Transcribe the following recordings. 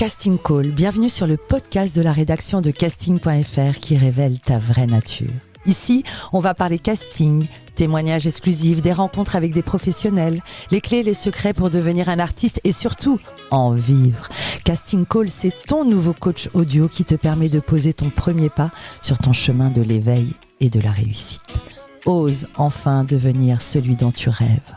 Casting Call, bienvenue sur le podcast de la rédaction de casting.fr qui révèle ta vraie nature. Ici, on va parler casting, témoignages exclusifs, des rencontres avec des professionnels, les clés et les secrets pour devenir un artiste et surtout, en vivre. Casting Call, c'est ton nouveau coach audio qui te permet de poser ton premier pas sur ton chemin de l'éveil et de la réussite. Ose enfin devenir celui dont tu rêves.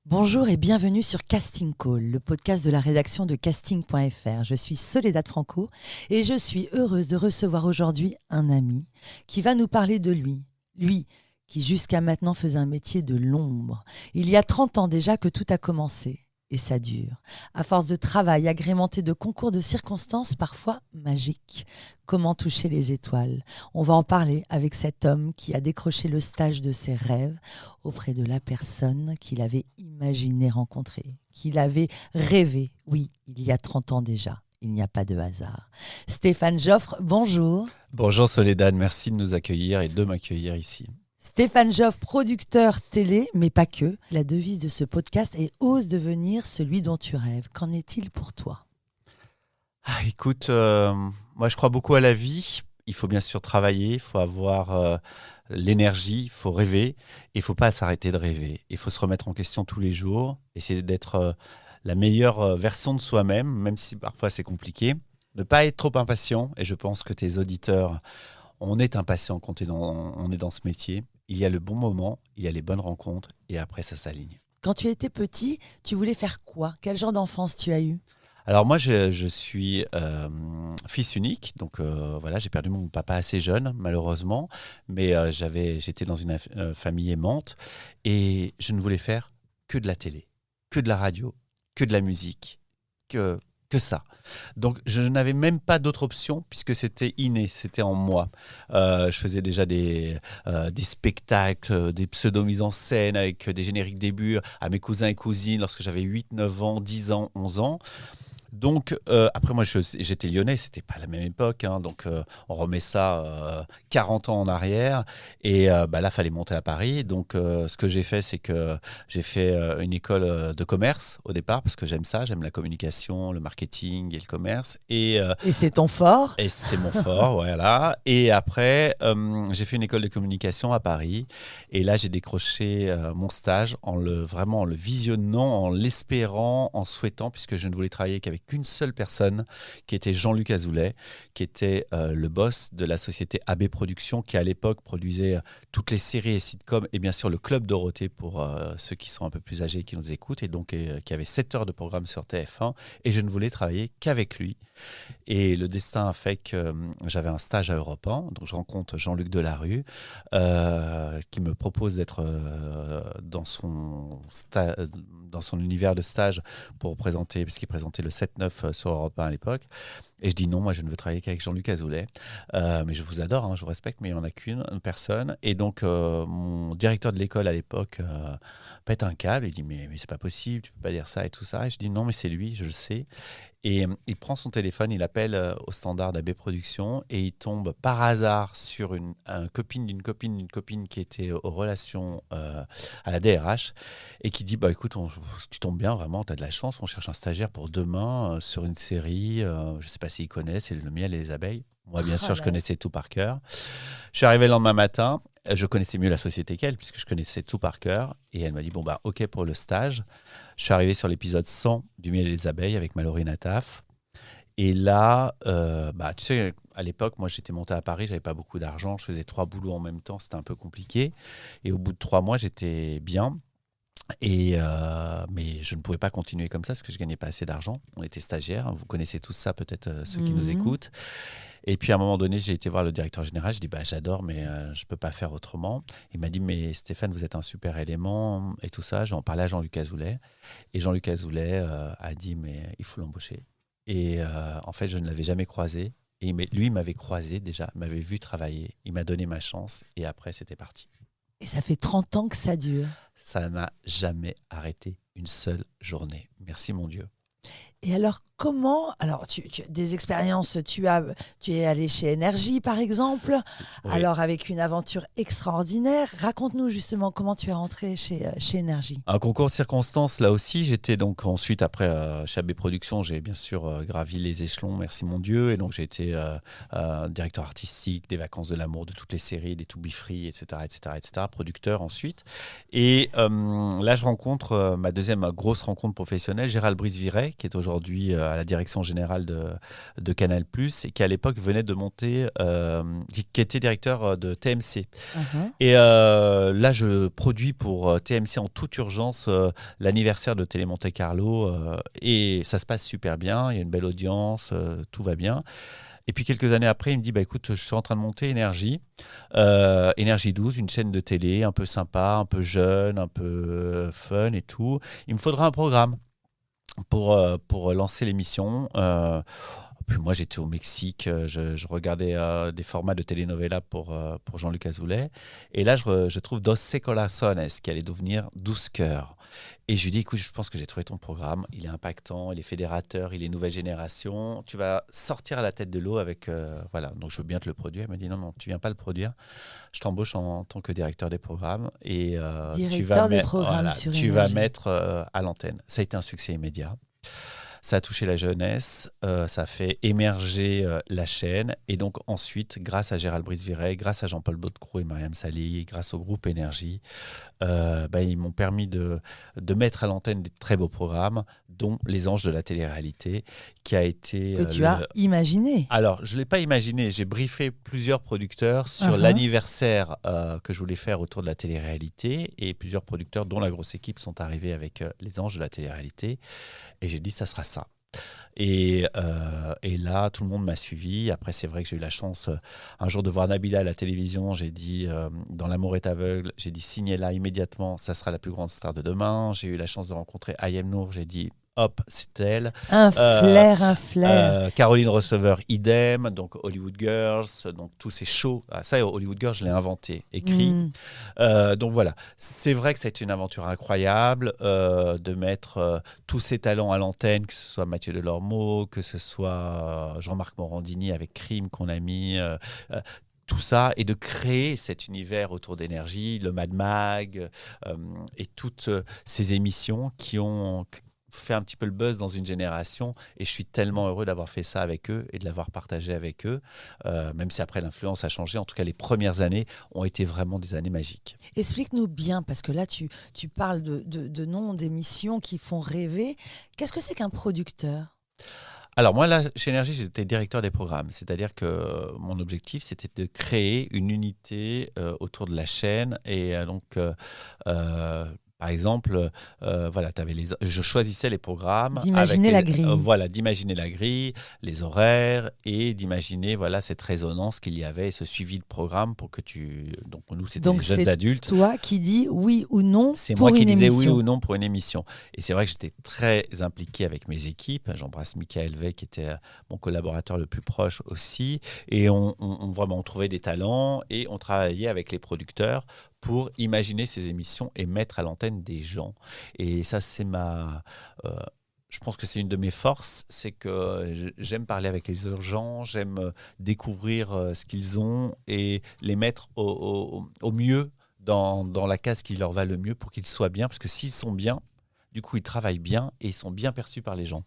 Bonjour et bienvenue sur Casting Call, le podcast de la rédaction de casting.fr. Je suis Soledad Franco et je suis heureuse de recevoir aujourd'hui un ami qui va nous parler de lui. Lui qui jusqu'à maintenant faisait un métier de l'ombre. Il y a 30 ans déjà que tout a commencé. Et ça dure. À force de travail agrémenté de concours de circonstances parfois magiques. Comment toucher les étoiles ? On va en parler avec cet homme qui a décroché le stage de ses rêves auprès de la personne qu'il avait imaginé rencontrer, qu'il avait rêvé, oui, il y a 30 ans déjà. Il n'y a pas de hasard. Stéphane Joffre, bonjour. Bonjour Soledad, merci de nous accueillir et de m'accueillir ici. Stéphane Joffre, producteur télé, mais pas que. La devise de ce podcast est « Ose devenir celui dont tu rêves ». Qu'en est-il pour toi ? Écoute, moi je crois beaucoup à la vie. Il faut bien sûr travailler, il faut avoir l'énergie, il faut rêver. Et il ne faut pas s'arrêter de rêver. Il faut se remettre en question tous les jours, essayer d'être la meilleure version de soi-même, même si parfois c'est compliqué. Ne pas être trop impatient, et je pense que tes auditeurs, on est impatient quand on est dans ce métier. Il y a le bon moment, il y a les bonnes rencontres et après ça s'aligne. Quand tu étais petit, tu voulais faire quoi ? Quel genre d'enfance tu as eu ? Alors moi, je suis fils unique, donc voilà, j'ai perdu mon papa assez jeune, malheureusement, mais j'étais dans une famille aimante et je ne voulais faire que de la télé, que de la radio, que de la musique, que ça. Donc je n'avais même pas d'autre option puisque c'était inné, c'était en moi. Je faisais déjà des spectacles, des pseudo-mises en scène avec des génériques débuts à mes cousins et cousines lorsque j'avais 8, 9 ans, 10 ans, 11 ans. Donc, après moi, j'étais lyonnais, c'était pas la même époque, hein, donc on remet ça 40 ans en arrière, et là, il fallait monter à Paris. Donc, ce que j'ai fait, c'est que j'ai fait une école de commerce au départ, parce que j'aime ça, j'aime la communication, le marketing et le commerce. Et c'est ton fort ? Et c'est mon fort, voilà. Et après, j'ai fait une école de communication à Paris, et là, j'ai décroché mon stage vraiment en le visionnant, en l'espérant, en souhaitant, puisque je ne voulais travailler qu'avec une seule personne, qui était Jean-Luc Azoulay, qui était le boss de la société AB Productions, qui à l'époque produisait toutes les séries et sitcoms, et bien sûr le Club Dorothée pour ceux qui sont un peu plus âgés et qui nous écoutent, et donc qui avait 7 heures de programme sur TF1, et je ne voulais travailler qu'avec lui. Et le destin a fait que j'avais un stage à Europe 1, donc je rencontre Jean-Luc Delarue, qui me propose d'être dans son univers de stage pour présenter, parce qu'il présentait le 7-9 sur Europe 1 à l'époque. Et je dis non, moi je ne veux travailler qu'avec Jean-Luc Azoulay. Mais je vous adore, hein, je vous respecte, mais il n'y en a qu'une personne. Et donc mon directeur de l'école à l'époque pète un câble, il dit mais c'est pas possible, tu peux pas dire ça et tout ça. Et je dis non, mais c'est lui, je le sais. Et il prend son téléphone, il appelle au standard d'AB Productions et il tombe par hasard sur une copine d'une copine qui était aux relations à la DRH et qui dit écoute, tu tombes bien, vraiment, tu as de la chance, on cherche un stagiaire pour demain sur une série, je ne sais pas s'il connaît, c'est Le miel et les abeilles. Moi, bien sûr, je connaissais tout par cœur. Je suis arrivé le lendemain matin, je connaissais mieux la société qu'elle, puisque je connaissais tout par cœur. Et elle m'a dit, OK pour le stage. Je suis arrivé sur l'épisode 100 du miel et les abeilles avec Mallory Nataf. Et là, tu sais, à l'époque, moi, j'étais monté à Paris, j'avais pas beaucoup d'argent, je faisais 3 boulots en même temps, c'était un peu compliqué. Et au bout de 3 mois, j'étais bien. Mais je ne pouvais pas continuer comme ça parce que je gagnais pas assez d'argent. On était stagiaires, vous connaissez tous ça peut-être, ceux qui nous écoutent. Et puis à un moment donné, j'ai été voir le directeur général, je dis j'adore mais je peux pas faire autrement. Il m'a dit mais Stéphane, vous êtes un super élément et tout ça. J'en parlais à Jean-Luc Azoulay et Jean-Luc Azoulay a dit mais il faut l'embaucher. Et en fait, je ne l'avais jamais croisé et lui il m'avait croisé déjà, il m'avait vu travailler, il m'a donné ma chance et après c'était parti. Et ça fait 30 ans que ça dure. Ça n'a jamais arrêté une seule journée. Merci mon Dieu. Et alors, comment... Alors, tu as des expériences, tu es allé chez Énergie, par exemple, Oui. alors avec une aventure extraordinaire. Raconte-nous justement comment tu es rentré chez Énergie. Un concours de circonstances, là aussi, j'étais donc ensuite, après chez AB Productions, j'ai bien sûr gravi les échelons, merci mon Dieu, et donc j'ai été directeur artistique des Vacances de l'amour, de toutes les séries, des To Be Free, etc., etc., etc., producteur ensuite. Et là, je rencontre ma deuxième grosse rencontre professionnelle, Gérald Brice-Viret, qui est aujourd'hui à la direction générale de Canal+, et qui à l'époque venait de monter, qui était directeur de TMC. Mhm. Et là, je produis pour TMC en toute urgence l'anniversaire de Télé Monte Carlo et ça se passe super bien, il y a une belle audience, tout va bien. Et puis quelques années après, il me dit bah, écoute, je suis en train de monter Énergie, Énergie 12, une chaîne de télé un peu sympa, un peu jeune, un peu fun et tout. Il me faudra un programme pour lancer l'émission. Puis moi, j'étais au Mexique, je regardais des formats de telenovela pour Jean-Luc Azoulay. Et là, je trouve Dos Corazones, qui allait devenir 12 cœurs. Et je lui dis, écoute, je pense que j'ai trouvé ton programme. Il est impactant, il est fédérateur, il est nouvelle génération. Tu vas sortir à la tête de l'eau avec... voilà, donc je veux bien te le produire. Il m'a dit, non, non, tu viens pas le produire. Je t'embauche en tant que directeur des programmes. Et Directeur des programmes sur tu vas Énergie. mettre à l'antenne. Ça a été un succès immédiat. Ça a touché la jeunesse, ça a fait émerger la chaîne. Et donc ensuite, grâce à Gérald Brice-Viret, grâce à Jean-Paul Baudecroux et Mariam Sali, grâce au groupe Énergie, ils m'ont permis de mettre à l'antenne des très beaux programmes, dont Les Anges de la télé-réalité, qui a été... Que tu as imaginé. Alors, je ne l'ai pas imaginé. J'ai briefé plusieurs producteurs sur Uh-huh. l'anniversaire que je voulais faire autour de la télé-réalité. Et plusieurs producteurs, dont la grosse équipe, sont arrivés avec Les Anges de la télé-réalité. Et j'ai dit, ça sera ça. Et là, tout le monde m'a suivi. Après, c'est vrai que j'ai eu la chance un jour de voir Nabila à la télévision. J'ai dit, dans L'amour est aveugle, j'ai dit, signez-la immédiatement, ça sera la plus grande star de demain. J'ai eu la chance de rencontrer Ayem Nour. J'ai dit, hop, c'est elle. Un Euh, flair, un flair. Caroline Receveur, idem. Donc Hollywood Girls, donc tous ces shows. Ah, ça, Hollywood Girls, je l'ai inventé, écrit. Mm. Donc voilà, c'est vrai que ça a été une aventure incroyable de mettre tous ces talents à l'antenne, que ce soit Mathieu Delormeau, que ce soit Jean-Marc Morandini avec Crime qu'on a mis. Tout ça, et de créer cet univers autour d'Énergie, le Mad Mag et toutes ces émissions qui ont fait un petit peu le buzz dans une génération, et je suis tellement heureux d'avoir fait ça avec eux et de l'avoir partagé avec eux, même si après l'influence a changé. En tout cas, les premières années ont été vraiment des années magiques. Explique-nous bien, parce que là, tu parles de noms d'émissions qui font rêver. Qu'est-ce que c'est qu'un producteur ? Alors moi, là, chez Énergie, j'étais directeur des programmes. C'est-à-dire que mon objectif, c'était de créer une unité autour de la chaîne. Et par exemple, voilà, je choisissais les programmes. D'imaginer la grille. Voilà, d'imaginer la grille, les horaires, et d'imaginer voilà, cette résonance qu'il y avait, ce suivi de programme pour que tu... Donc nous, c'était Donc les jeunes c'est adultes. toi qui dis oui ou non C'est pour moi qui une disais émission. oui ou non pour une émission. Et c'est vrai que j'étais très impliqué avec mes équipes. J'embrasse Michael Vey, qui était mon collaborateur le plus proche aussi. Et vraiment, on trouvait des talents et on travaillait avec les producteurs pour imaginer ces émissions et mettre à l'antenne des gens. Et ça, c'est je pense que c'est une de mes forces, c'est que j'aime parler avec les gens, j'aime découvrir ce qu'ils ont et les mettre au mieux dans la case qui leur va le mieux pour qu'ils soient bien. Parce que s'ils sont bien, du coup, ils travaillent bien et ils sont bien perçus par les gens.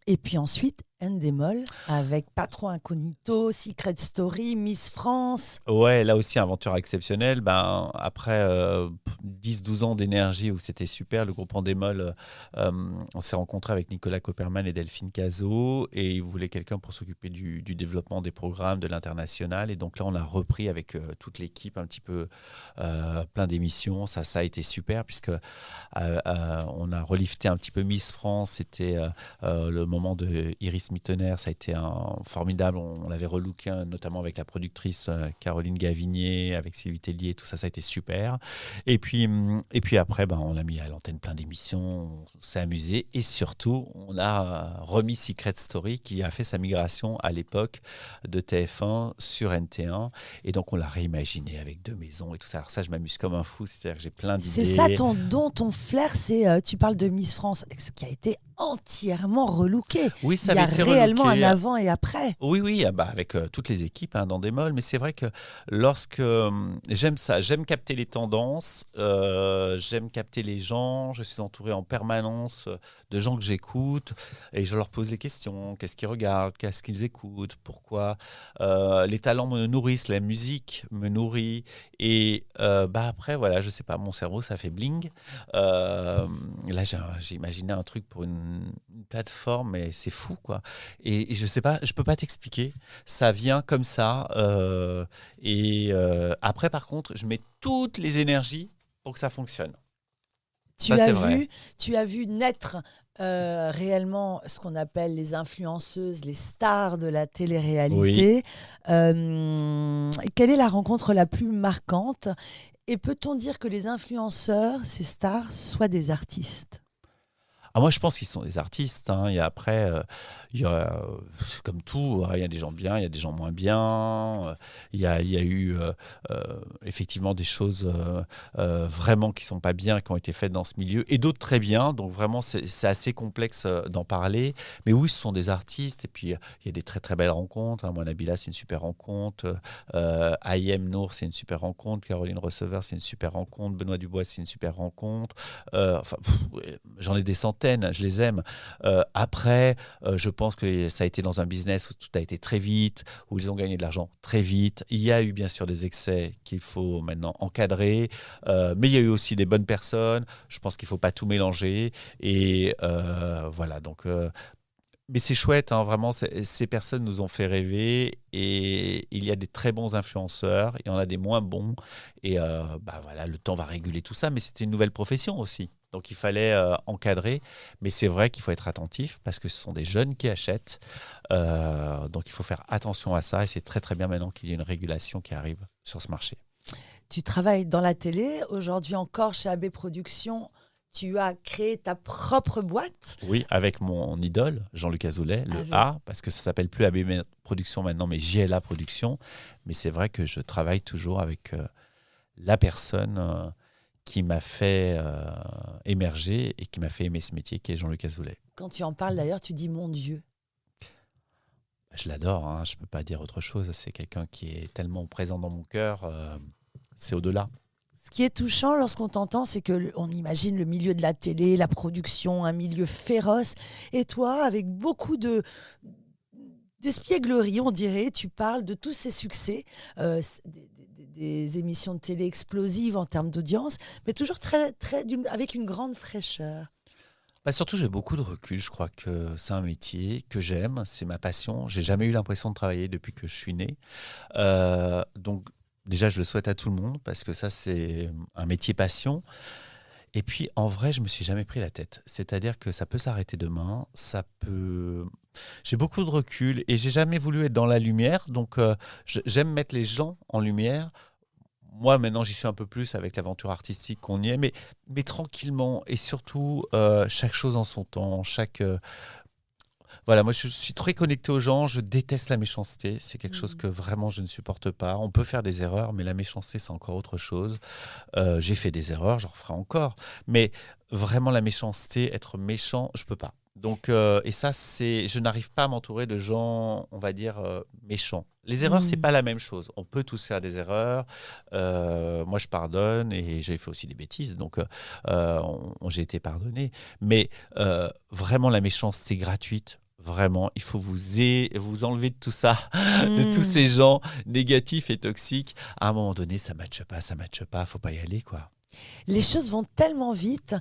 Et puis ensuite, Endemol avec Patron Incognito, Secret Story, Miss France. Ouais, là aussi, aventure exceptionnelle. Ben, après 10-12 ans d'énergie où c'était super, le groupe Endemol, on s'est rencontré avec Nicolas Copperman et Delphine Cazot, et ils voulaient quelqu'un pour s'occuper du développement des programmes, de l'international. Et donc là, on a repris avec toute l'équipe un petit peu plein d'émissions. Ça a été super, puisque on a relifté un petit peu Miss France. C'était le moment de Iris Mittener, ça a été formidable. On l'avait relooké, notamment avec la productrice Caroline Gavinier, avec Sylvie Tellier, tout ça a été super. Et puis après, on a mis à l'antenne plein d'émissions, on s'est amusé. Et surtout, on a remis Secret Story, qui a fait sa migration à l'époque de TF1 sur NT1. Et donc, on l'a réimaginé avec 2 maisons et tout ça. Alors ça, je m'amuse comme un fou, c'est-à-dire que j'ai plein d'idées. C'est ça ton flair, c'est tu parles de Miss France, ce qui a été entièrement relooké. Oui, ça Il y a avait été réellement relooké. un avant et après. Oui, oui, avec toutes les équipes dans des malls, mais c'est vrai que lorsque j'aime ça, j'aime capter les tendances, j'aime capter les gens, je suis entouré en permanence de gens que j'écoute et je leur pose les questions, qu'est-ce qu'ils regardent, qu'est-ce qu'ils écoutent, pourquoi. Les talents me nourrissent, la musique me nourrit et après, voilà, je sais pas, mon cerveau, ça fait bling. Là, j'ai imaginé un truc pour une plateforme, mais c'est fou, quoi. Et je sais pas, je peux pas t'expliquer. Ça vient comme ça. Après, par contre, je mets toutes les énergies pour que ça fonctionne. Ça, c'est vrai. Tu as vu naître réellement ce qu'on appelle les influenceuses, les stars de la Oui. télé-réalité. Quelle est la rencontre la plus marquante? Et peut-on dire que les influenceurs, ces stars, soient des artistes? Ah, moi, je pense qu'ils sont des artistes. Et après, c'est comme tout. Il y a des gens bien, il y a des gens moins bien. Il y a eu effectivement des choses vraiment qui sont pas bien, qui ont été faites dans ce milieu, et d'autres très bien. Donc vraiment, c'est assez complexe d'en parler. Mais oui, ce sont des artistes. Et puis, il y a des très très belles rencontres. Moi, Nabila, c'est une super rencontre. Ayem Nour, c'est une super rencontre. Caroline Receveur, c'est une super rencontre. Benoît Dubois, c'est une super rencontre. J'en ai des centaines. Je les aime. Après, je pense que ça a été dans un business où tout a été très vite, où ils ont gagné de l'argent très vite. Il y a eu bien sûr des excès qu'il faut maintenant encadrer, mais il y a eu aussi des bonnes personnes. Je pense qu'il ne faut pas tout mélanger. Et voilà, donc... mais c'est chouette, vraiment, ces personnes nous ont fait rêver et il y a des très bons influenceurs, il y en a des moins bons et voilà, le temps va réguler tout ça, mais c'était une nouvelle profession aussi. Donc il fallait encadrer, mais c'est vrai qu'il faut être attentif parce que ce sont des jeunes qui achètent, donc il faut faire attention à ça et c'est très très bien maintenant qu'il y ait une régulation qui arrive sur ce marché. Tu travailles dans la télé, aujourd'hui encore chez AB Productions. Tu as créé ta propre boîte. Oui, avec mon idole, Jean-Luc Azoulay, le A, parce que ça s'appelle plus AB Productions maintenant, mais JLA Productions. Mais c'est vrai que je travaille toujours avec la personne qui m'a fait émerger et qui m'a fait aimer ce métier, qui est Jean-Luc Azoulay. Quand tu en parles d'ailleurs, tu dis mon Dieu. Je l'adore, je ne peux pas dire autre chose. C'est quelqu'un qui est tellement présent dans mon cœur, c'est au-delà. Ce qui est touchant lorsqu'on t'entend, c'est qu'on imagine le milieu de la télé, la production, un milieu féroce. Et toi, avec beaucoup d'espièglerie, on dirait, tu parles de tous ces succès, des émissions de télé explosives en termes d'audience, mais toujours avec une grande fraîcheur. Surtout, j'ai beaucoup de recul. Je crois que c'est un métier que j'aime, c'est ma passion. J'ai jamais eu l'impression de travailler depuis que je suis né. Donc, déjà, je le souhaite à tout le monde parce que ça, c'est un métier passion. Et puis, en vrai, je me suis jamais pris la tête. C'est-à-dire que ça peut s'arrêter demain, ça peut... J'ai beaucoup de recul et j'ai jamais voulu être dans la lumière. Donc, j'aime mettre les gens en lumière. Moi, maintenant, j'y suis un peu plus avec l'aventure artistique qu'on y est, mais tranquillement et surtout, chaque chose en son temps, voilà, moi je suis très connecté aux gens, je déteste la méchanceté, c'est quelque chose que vraiment je ne supporte pas. On peut faire des erreurs, mais la méchanceté c'est encore autre chose. J'ai fait des erreurs, j'en referai encore, mais vraiment la méchanceté, être méchant, je peux pas. Donc, et ça, je n'arrive pas à m'entourer de gens, on va dire, méchants. Les erreurs, c'est pas la même chose. On peut tous faire des erreurs. Moi, je pardonne et j'ai fait aussi des bêtises, donc j'ai été pardonné. Mais vraiment, la méchanceté gratuite, vraiment, il faut vous enlever de tout ça, de tous ces gens négatifs et toxiques. À un moment donné, ça matche pas, faut pas y aller, quoi. Les choses vont tellement vite,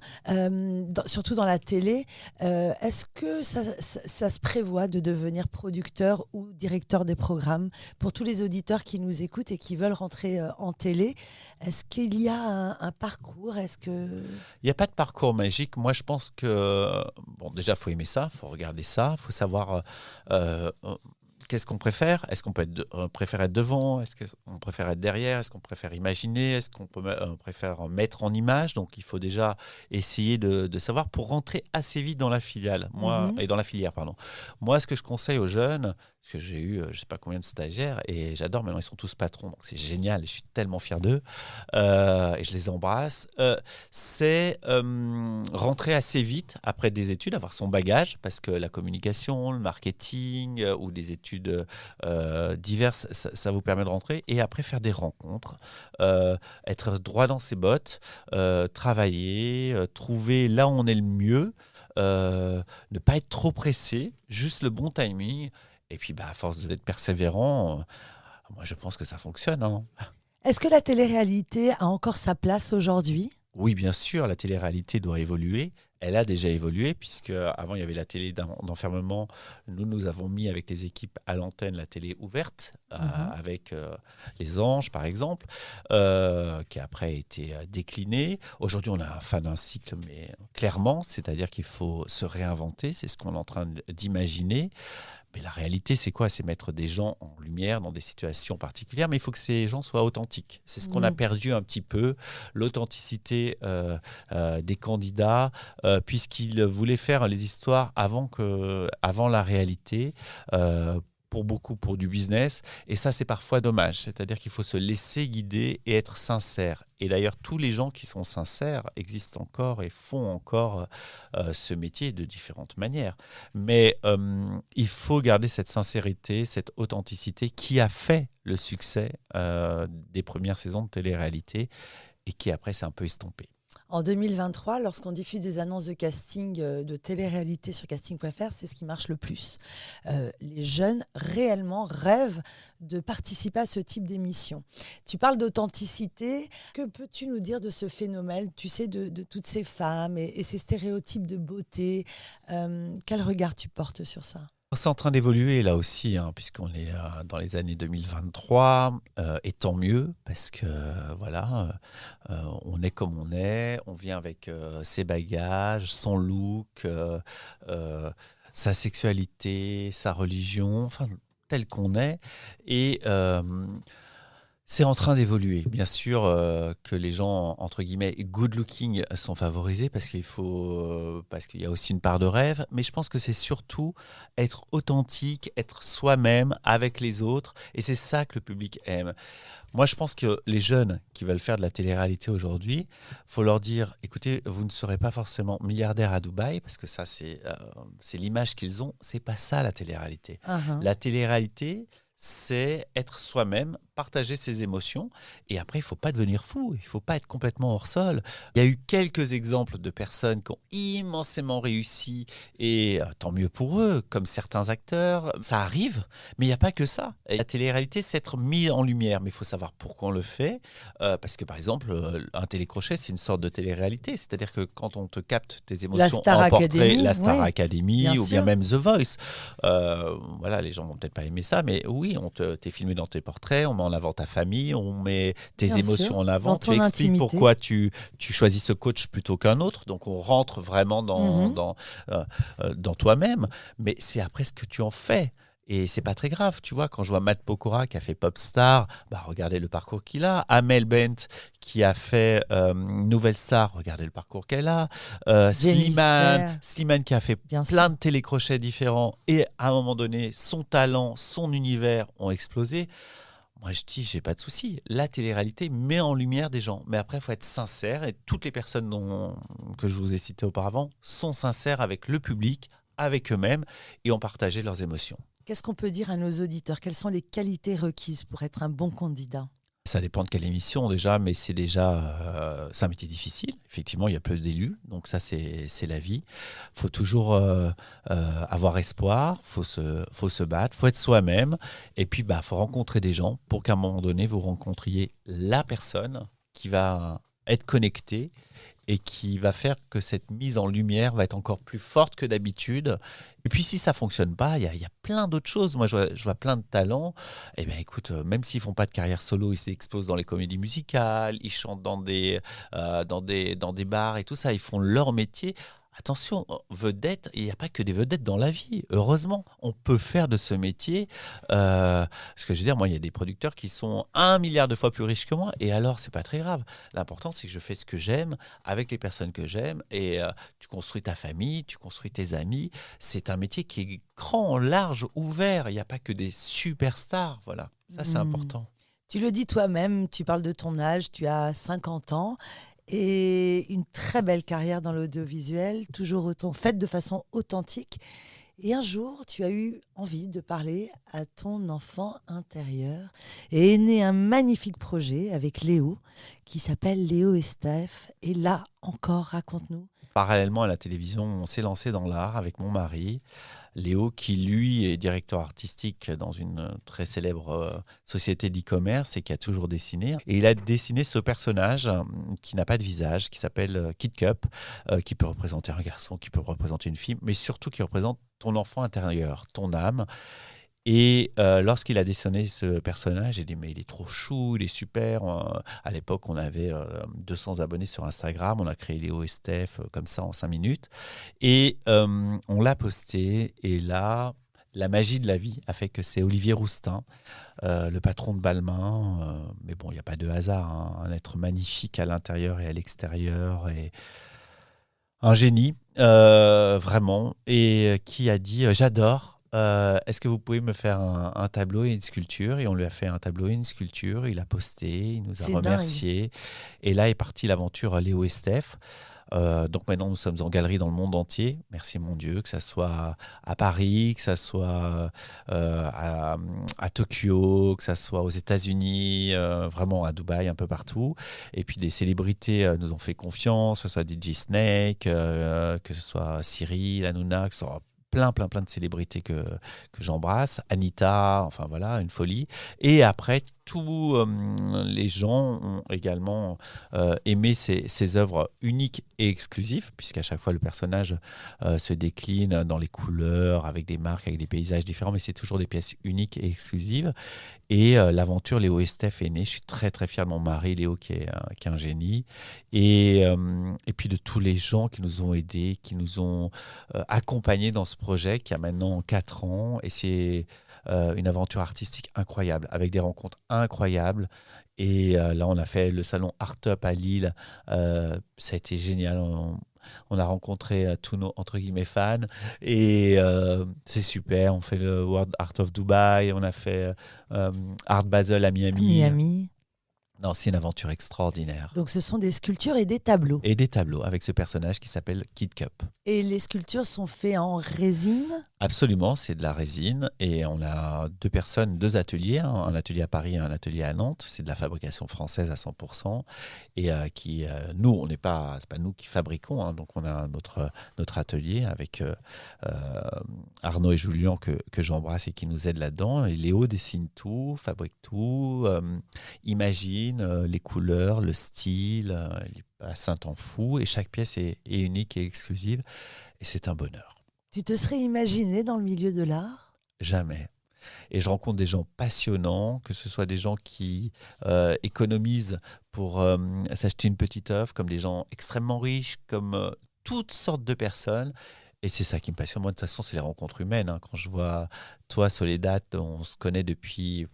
surtout dans la télé. Est-ce que ça se prévoit de devenir producteur ou directeur des programmes? Pour tous les auditeurs qui nous écoutent et qui veulent rentrer en télé, est-ce qu'il y a un parcours? Il n'y a pas de parcours magique. Moi, je pense que, déjà, il faut aimer ça, il faut regarder ça, il faut savoir qu'est-ce qu'on préfère? Est-ce qu'on préfère être devant? Est-ce qu'on préfère être derrière? Est-ce qu'on préfère imaginer? Est-ce qu'on préfère mettre en image? Donc, il faut déjà essayer de savoir pour rentrer assez vite dans la filiale. Et dans la filière, pardon. Moi, ce que je conseille aux jeunes, parce que j'ai eu je ne sais pas combien de stagiaires et j'adore, maintenant ils sont tous patrons, donc c'est génial et je suis tellement fier d'eux et je les embrasse, c'est rentrer assez vite après des études, avoir son bagage, parce que la communication, le marketing ou des études diverses, ça vous permet de rentrer et après faire des rencontres, être droit dans ses bottes, travailler, trouver là où on est le mieux, ne pas être trop pressé, juste le bon timing. Et puis, à force d'être persévérant, moi, je pense que ça fonctionne. Hein. Est-ce que la télé-réalité a encore sa place aujourd'hui ? Oui, bien sûr, la télé-réalité doit évoluer. Elle a déjà évolué, puisque avant il y avait la télé d'enfermement. Nous avons mis avec les équipes à l'antenne la télé ouverte, avec Les Anges, par exemple, qui après a été déclinée. Aujourd'hui, on a fin d'un cycle, mais clairement, c'est-à-dire qu'il faut se réinventer. C'est ce qu'on est en train d'imaginer. Mais la réalité, c'est quoi? C'est mettre des gens en lumière dans des situations particulières, mais il faut que ces gens soient authentiques. C'est ce qu'on a perdu un petit peu, l'authenticité des candidats, puisqu'ils voulaient faire les histoires avant la réalité. Pour beaucoup, pour du business. Et ça, c'est parfois dommage. C'est-à-dire qu'il faut se laisser guider et être sincère. Et d'ailleurs, tous les gens qui sont sincères existent encore et font encore ce métier de différentes manières. Mais il faut garder cette sincérité, cette authenticité qui a fait le succès des premières saisons de télé-réalité et qui après s'est un peu estompé. En 2023, lorsqu'on diffuse des annonces de casting de télé-réalité sur casting.fr, c'est ce qui marche le plus. Les jeunes réellement rêvent de participer à ce type d'émission. Tu parles d'authenticité. Que peux-tu nous dire de ce phénomène, tu sais, de toutes ces femmes et ces stéréotypes de beauté? Quel regard tu portes sur ça? C'est en train d'évoluer là aussi, hein, puisqu'on est dans les années 2023, et tant mieux, parce que voilà, on est comme on vient avec ses bagages, son look, sa sexualité, sa religion, enfin tel qu'on est, et c'est en train d'évoluer. Bien sûr que les gens, entre guillemets, good looking sont favorisés parce qu'il y a aussi une part de rêve. Mais je pense que c'est surtout être authentique, être soi-même avec les autres. Et c'est ça que le public aime. Moi, je pense que les jeunes qui veulent faire de la télé-réalité aujourd'hui, faut leur dire, écoutez, vous ne serez pas forcément milliardaire à Dubaï, parce que ça, c'est l'image qu'ils ont. C'est pas ça, la télé-réalité. La télé-réalité, c'est être soi-même, partager ses émotions. Et après, il ne faut pas devenir fou, il ne faut pas être complètement hors sol. Il y a eu quelques exemples de personnes qui ont immensément réussi, et tant mieux pour eux, comme certains acteurs. Ça arrive, mais il n'y a pas que ça. Et la télé-réalité, c'est être mis en lumière, mais il faut savoir pourquoi on le fait. Parce que, par exemple, un télécrochet, c'est une sorte de télé-réalité. C'est-à-dire que quand on te capte tes émotions en portrait, la Star Academy, ou bien même The Voice, voilà, les gens vont peut-être pas aimer ça, mais oui, t'es filmé dans tes portraits, on met en avant ta famille, on met tes émotions en avant, tu expliques pourquoi tu choisis ce coach plutôt qu'un autre, donc on rentre vraiment dans toi-même, mais c'est après ce que tu en fais. Et c'est pas très grave, tu vois, quand je vois Matt Pokora qui a fait Popstar, regardez le parcours qu'il a. Amel Bent qui a fait Nouvelle Star, regardez le parcours qu'elle a. Slimane qui a fait plein de télécrochets différents et à un moment donné, son talent, son univers ont explosé. Moi, je dis, j'ai pas de souci. La télé-réalité met en lumière des gens. Mais après, il faut être sincère. Et toutes les personnes que je vous ai citées auparavant sont sincères avec le public, avec eux-mêmes, et ont partagé leurs émotions. Qu'est-ce qu'on peut dire à nos auditeurs? Quelles sont les qualités requises pour être un bon candidat? Ça dépend de quelle émission déjà, mais c'est un métier difficile. Effectivement, il y a peu d'élus, donc ça c'est la vie. Il faut toujours avoir espoir, faut se battre, faut être soi-même, et puis faut rencontrer des gens pour qu'à un moment donné vous rencontriez la personne qui va être connectée et qui va faire que cette mise en lumière va être encore plus forte que d'habitude. Et puis si ça ne fonctionne pas, il y a plein d'autres choses. Moi, je vois plein de talents. Eh bien, écoute, même s'ils ne font pas de carrière solo, ils s'explosent dans les comédies musicales, ils chantent dans des bars et tout ça, ils font leur métier. Attention, vedette, il n'y a pas que des vedettes dans la vie. Heureusement, on peut faire de ce métier. Ce que je veux dire, moi, il y a des producteurs qui sont 1 milliard de fois plus riches que moi. Et alors, c'est pas très grave. L'important, c'est que je fais ce que j'aime avec les personnes que j'aime. Et tu construis ta famille, tu construis tes amis. C'est un métier qui est grand, large, ouvert. Il n'y a pas que des superstars. Voilà, ça, c'est important. Tu le dis toi-même, tu parles de ton âge, tu as 50 ans. Et une très belle carrière dans l'audiovisuel, toujours faite de façon authentique. Et un jour, tu as eu envie de parler à ton enfant intérieur et est né un magnifique projet avec Léo qui s'appelle Léo et Steph. Et là encore, raconte-nous. Parallèlement à la télévision, on s'est lancé dans l'art avec mon mari, Léo, qui lui est directeur artistique dans une très célèbre société d'e-commerce et qui a toujours dessiné. Et il a dessiné ce personnage qui n'a pas de visage, qui s'appelle Kid Cup, qui peut représenter un garçon, qui peut représenter une fille, mais surtout qui représente ton enfant intérieur, ton âme. Et lorsqu'il a dessiné ce personnage, j'ai dit mais il est trop chou, il est super. À l'époque, on avait 200 abonnés sur Instagram. On a créé Léo et Steph comme ça en 5 minutes. Et on l'a posté. Et là, la magie de la vie a fait que c'est Olivier Roustin, le patron de Balmain. Mais bon, il n'y a pas de hasard. Hein, un être magnifique à l'intérieur et à l'extérieur. Et un génie, vraiment. Et qui a dit j'adore. Est-ce que vous pouvez me faire un tableau et une sculpture? Et on lui a fait un tableau et une sculpture. Il a posté, il nous a remerciés. Et là est partie l'aventure Léo et Steph. Donc maintenant, nous sommes en galerie dans le monde entier. Merci mon Dieu, que ça soit à Paris, que ça soit à Tokyo, que ça soit aux États-Unis, vraiment à Dubaï, un peu partout. Et puis des célébrités nous ont fait confiance, que ce soit DJ Snake, que ce soit Cyril Hanouna, que ce soit plein de célébrités que j'embrasse. Anita, enfin voilà, une folie. Et après, tous les gens ont également aimé ces œuvres uniques et exclusives, puisqu'à chaque fois, le personnage se décline dans les couleurs, avec des marques, avec des paysages différents, mais c'est toujours des pièces uniques et exclusives. Et l'aventure Léo et Steph est née. Je suis très, très fier de mon mari, Léo, qui est un génie. Et puis de tous les gens qui nous ont aidés, qui nous ont accompagnés dans ce projet qui a maintenant 4 ans. Et c'est une aventure artistique incroyable, avec des rencontres incroyables. Et là, on a fait le salon Art Up à Lille. Ça a été génial. On a rencontré tous nos, entre guillemets, fans. Et c'est super. On fait le World Art of Dubai. On a fait Art Basel à Miami. Non, c'est une aventure extraordinaire. Donc ce sont des sculptures et des tableaux. Et des tableaux avec ce personnage qui s'appelle Kid Cup. Et les sculptures sont faites en résine? Absolument, c'est de la résine. Et on a 2 ateliers, hein, un atelier à Paris et un atelier à Nantes. C'est de la fabrication française à 100%. Et nous, c'est pas nous qui fabriquons. Hein, donc on a notre atelier avec Arnaud et Julien que j'embrasse et qui nous aident là-dedans. Et Léo dessine tout, fabrique tout, imagine les couleurs, le style, il passe un temps fou et chaque pièce est unique et exclusive et c'est un bonheur. Tu te serais imaginé dans le milieu de l'art? Jamais. Et je rencontre des gens passionnants, que ce soit des gens qui économisent pour s'acheter une petite œuvre, comme des gens extrêmement riches, comme toutes sortes de personnes. Et c'est ça qui me passionne. Moi, de toute façon, c'est les rencontres humaines. Hein. Quand je vois toi, Soledad, on se connaît depuis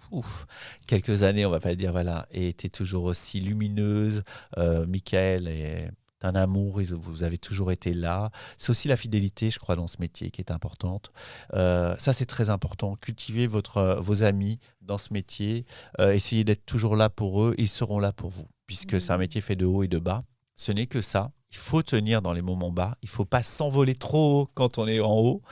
quelques années, on va pas dire, voilà, et tu es toujours aussi lumineuse. Michael est un amour, vous avez toujours été là. C'est aussi la fidélité, je crois, dans ce métier qui est importante. Ça, c'est très important. Cultivez vos amis dans ce métier. Essayez d'être toujours là pour eux. Ils seront là pour vous, puisque c'est un métier fait de haut et de bas. Ce n'est que ça. Il faut tenir dans les moments bas. Il ne faut pas s'envoler trop haut quand on est en haut,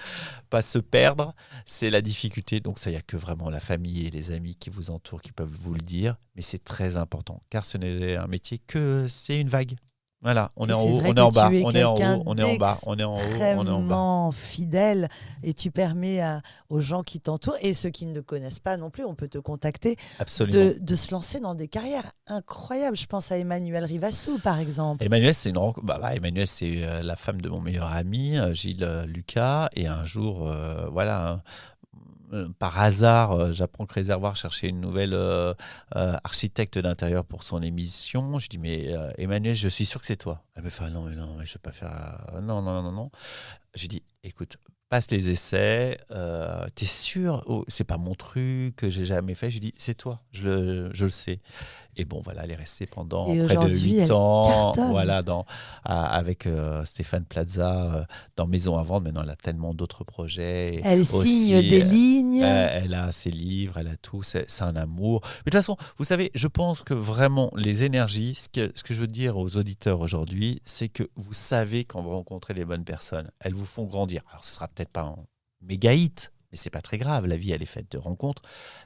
pas se perdre. C'est la difficulté. Donc, ça, il n'y a que vraiment la famille et les amis qui vous entourent qui peuvent vous le dire. Mais c'est très important, car ce n'est un métier que c'est une vague. Voilà, on est en haut, on est en bas, on est en haut, on est en bas, on est en haut, on est en bas. Extrêmement fidèle et tu permets aux gens qui t'entourent et ceux qui ne te connaissent pas non plus, on peut te contacter, de se lancer dans des carrières incroyables. Je pense à Emmanuel Rivassou par exemple. Emmanuel, c'est Emmanuel, c'est la femme de mon meilleur ami, Gilles Lucas, et un jour, voilà. par hasard, j'apprends que Réservoir cherchait une nouvelle architecte d'intérieur pour son émission. Je dis, mais Emmanuel, je suis sûr que c'est toi. Elle me fait, ah non, mais non, mais je ne vais pas faire... non, non, non, non. J'ai dit, écoute, passe les essais, t'es sûr? Oh, c'est pas mon truc, que j'ai jamais fait. Je dis, c'est toi, je le sais. Et bon, voilà, elle est restée pendant près de 8 ans, voilà, avec Stéphane Plaza dans Maison à vendre. Maintenant, elle a tellement d'autres projets. Elle signe des lignes. Elle a ses livres, elle a tout. C'est un amour. Mais de toute façon, vous savez, je pense que vraiment, les énergies, ce que je veux dire aux auditeurs aujourd'hui, c'est que vous savez quand vous rencontrez les bonnes personnes, elles vous font grandir. Alors, ce sera peut-être pas un méga hit, mais c'est pas très grave, la vie elle est faite de rencontres,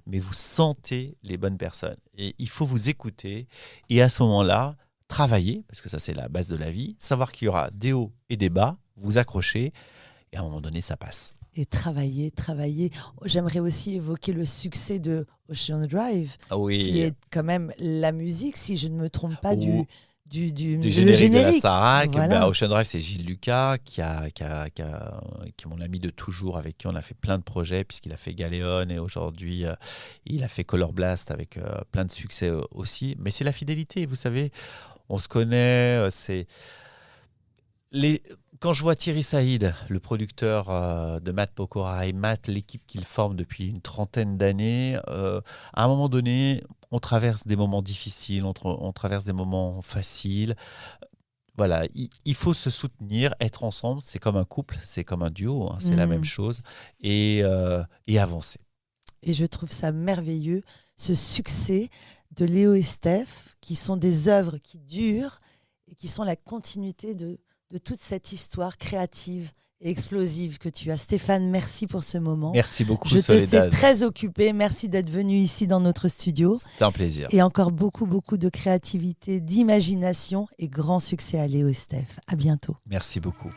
mais vous sentez les bonnes personnes et il faut vous écouter et à ce moment-là travailler, parce que ça c'est la base de la vie, savoir qu'il y aura des hauts et des bas, vous accrocher et à un moment donné ça passe. Et travailler. J'aimerais aussi évoquer le succès de Ocean Drive, qui est quand même la musique, si je ne me trompe pas, du générique de la Starac. Voilà. Ocean Drive, c'est Gilles Lucas, qui est mon ami de toujours, avec qui on a fait plein de projets, puisqu'il a fait Galéon et aujourd'hui, il a fait Color Blast avec plein de succès aussi. Mais c'est la fidélité, vous savez, on se connaît, Quand je vois Thierry Saïd, le producteur de Matt Pokora et Matt, l'équipe qu'il forme depuis une trentaine d'années, à un moment donné, on traverse des moments difficiles, on traverse des moments faciles. Voilà, il faut se soutenir, être ensemble, c'est comme un couple, c'est comme un duo, hein, c'est la même chose, et avancer. Et je trouve ça merveilleux, ce succès de Léo et Steph, qui sont des œuvres qui durent et qui sont la continuité de toute cette histoire créative et explosive que tu as. Stéphane, merci pour ce moment. Merci beaucoup, Je Soledad. te sais très occupé. Merci d'être venu ici dans notre studio. C'était un plaisir. Et encore beaucoup, beaucoup de créativité, d'imagination et grand succès à Léo et Steph. À bientôt. Merci beaucoup.